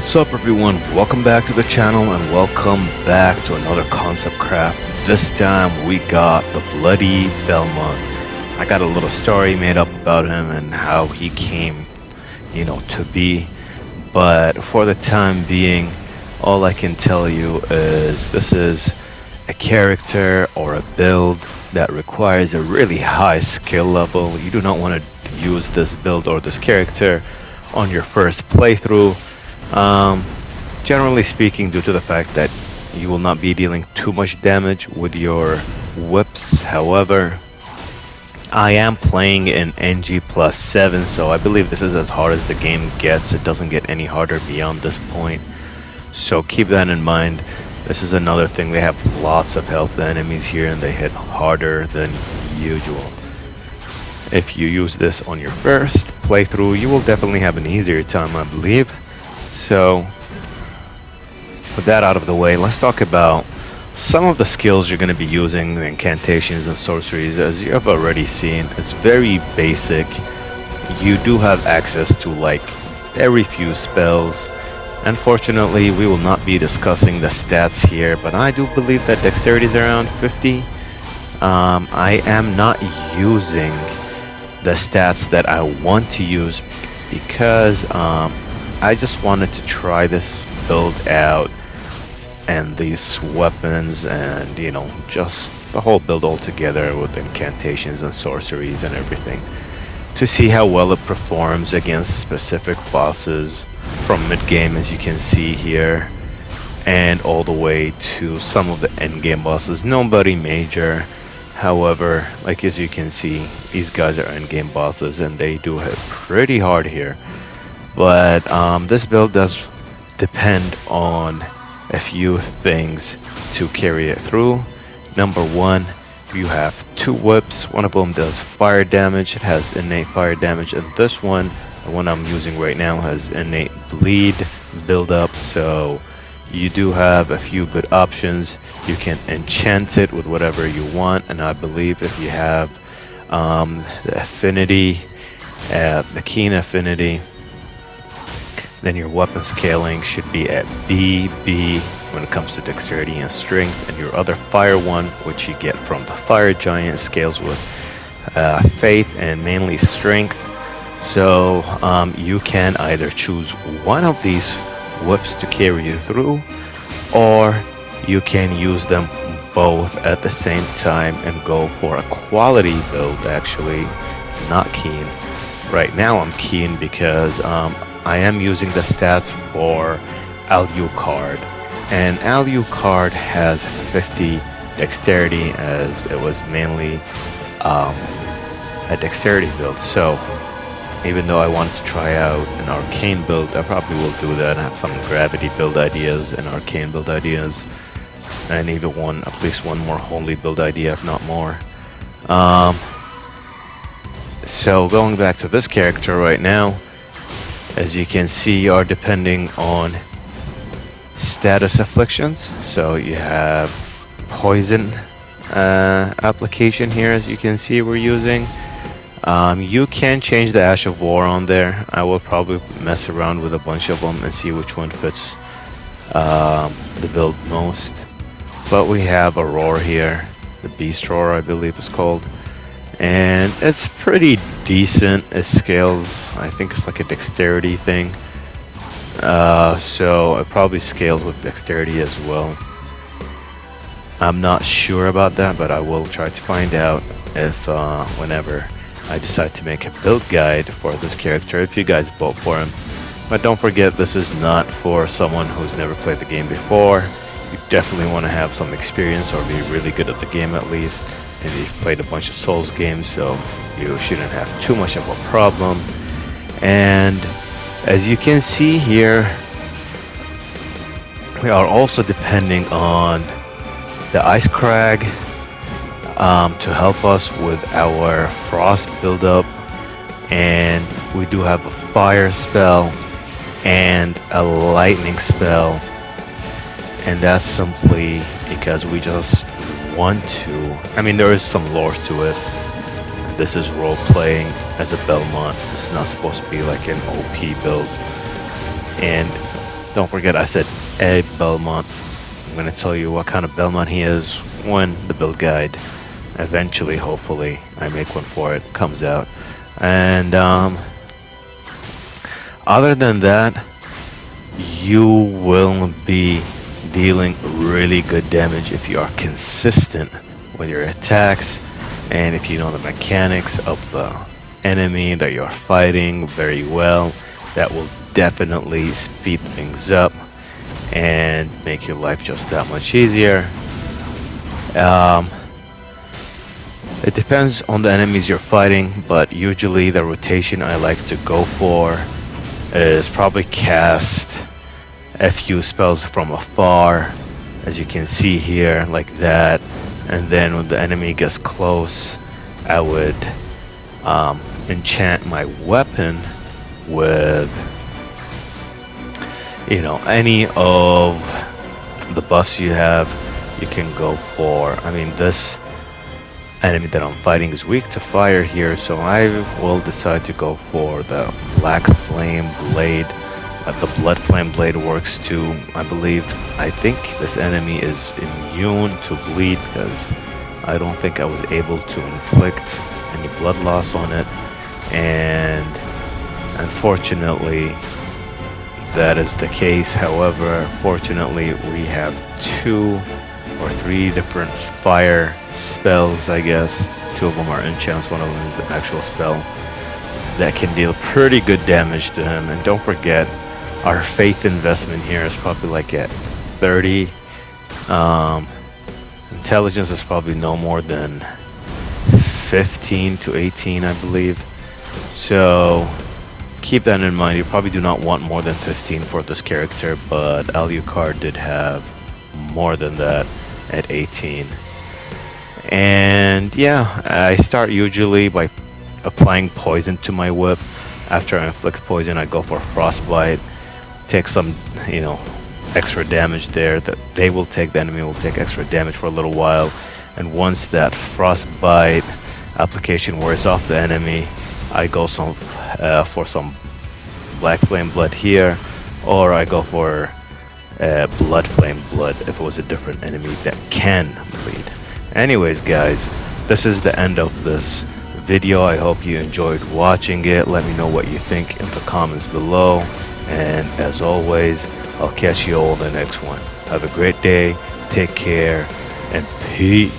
What's up everyone, welcome back to the channel and welcome back to another concept craft. This time we got the bloody Belmont. I got a little story made up about him and how he came, to be. But for the time being, all I can tell you is this is a character or a build that requires a really high skill level. You do not want to use this build or this character on your first playthrough. Generally speaking, due to the fact that you will not be dealing too much damage with your whips. However, I am playing in NG plus 7, so I believe this is as hard as the game gets. It doesn't get any harder beyond this point, so keep that in mind. This is another thing, they have lots of health enemies here and they hit harder than usual. If you use this on your first playthrough, you will definitely have an easier time, I believe. So, with that out of the way, let's talk about some of the skills you're going to be using, the incantations and sorceries. As you have already seen, it's very basic. You do have access to very few spells. Unfortunately, we will not be discussing the stats here, but I do believe that dexterity is around 50. I am not using the stats that I want to use because I just wanted to try this build out and these weapons and just the whole build all together with incantations and sorceries and everything to see how well it performs against specific bosses from mid-game, as you can see here, and all the way to some of the end-game bosses. Nobody major. However, as you can see, these guys are end-game bosses and they do hit pretty hard here. But this build does depend on a few things to carry it through. Number one, you have two whips. One of them does fire damage. It has innate fire damage, and this one, the one I'm using right now, has innate bleed build up. So you do have a few good options. You can enchant it with whatever you want, and I believe if you have the affinity, the keen affinity, then your weapon scaling should be at BB when it comes to dexterity and strength, and your other fire one, which you get from the fire giant, scales with faith and mainly strength. So you can either choose one of these whips to carry you through, or you can use them both at the same time and go for a quality build. Actually, not keen. Right now I'm keen because I am using the stats for Alucard, and Alucard has 50 dexterity, as it was mainly a dexterity build. So even though I wanted to try out an arcane build, I probably will do that. I have some gravity build ideas and arcane build ideas, and even at least one more holy build idea, if not more. So going back to this character right now, as you can see, you are depending on status afflictions. So you have poison application here, as you can see we're using. You can change the Ash of War on there. I will probably mess around with a bunch of them and see which one fits the build most. But we have a roar here, the Beast Roar I believe it's called, and it's pretty decent. It scales, I think it's like a dexterity thing, so it probably scales with dexterity as well. I'm not sure about that, but I will try to find out if whenever I decide to make a build guide for this character, if you guys vote for him. But don't forget, this is not for someone who's never played the game before. You definitely want to have some experience or be really good at the game at least. And you've played a bunch of Souls games, so you shouldn't have too much of a problem. And as you can see here, we are also depending on the Ice Crag to help us with our frost buildup, and we do have a fire spell and a lightning spell, and that's simply because we just want to. I mean, there is some lore to it. This is role playing as a Belmont. This is not supposed to be like an OP build, and Don't forget I said a Belmont. I'm gonna tell you what kind of Belmont he is when the build guide eventually, hopefully, I make one for it, comes out. And other than that, you will be dealing really good damage if you are consistent with your attacks and if you know the mechanics of the enemy that you're fighting very well. That will definitely speed things up and make your life just that much easier. It depends on the enemies you're fighting, but usually the rotation I like to go for is probably cast a few spells from afar, as you can see here, like that. And then when the enemy gets close, I would enchant my weapon with, you know, any of the buffs you have. You can go for, I mean, this enemy that I'm fighting is weak to fire here, so I will decide to go for the Black Flame Blade. The Blood Flame Blade works too, I believe. I think this enemy is immune to bleed because I don't think I was able to inflict any blood loss on it, and unfortunately that is the case. However, fortunately we have 2 or 3 different fire spells, I guess. 2 of them are enchants, one of them is the actual spell that can deal pretty good damage to him. And don't forget, our faith investment here is probably like at 30. Intelligence is probably no more than 15 to 18, I believe. So keep that in mind. You probably do not want more than 15 for this character, but Alucard did have more than that at 18. And yeah, I start usually by applying poison to my whip. After I inflict poison, I go for frostbite, take some, you know, extra damage there. That they will take, the enemy will take extra damage for a little while, and once that frostbite application wears off the enemy, I go for some Black Flame Blood here, or I go for Blood Flame Blood if it was a different enemy that can bleed. Anyways guys, this is the end of this video. I hope you enjoyed watching it. Let me know what you think in the comments below, and as always, I'll catch you all in the next one. Have a great day, take care, and peace.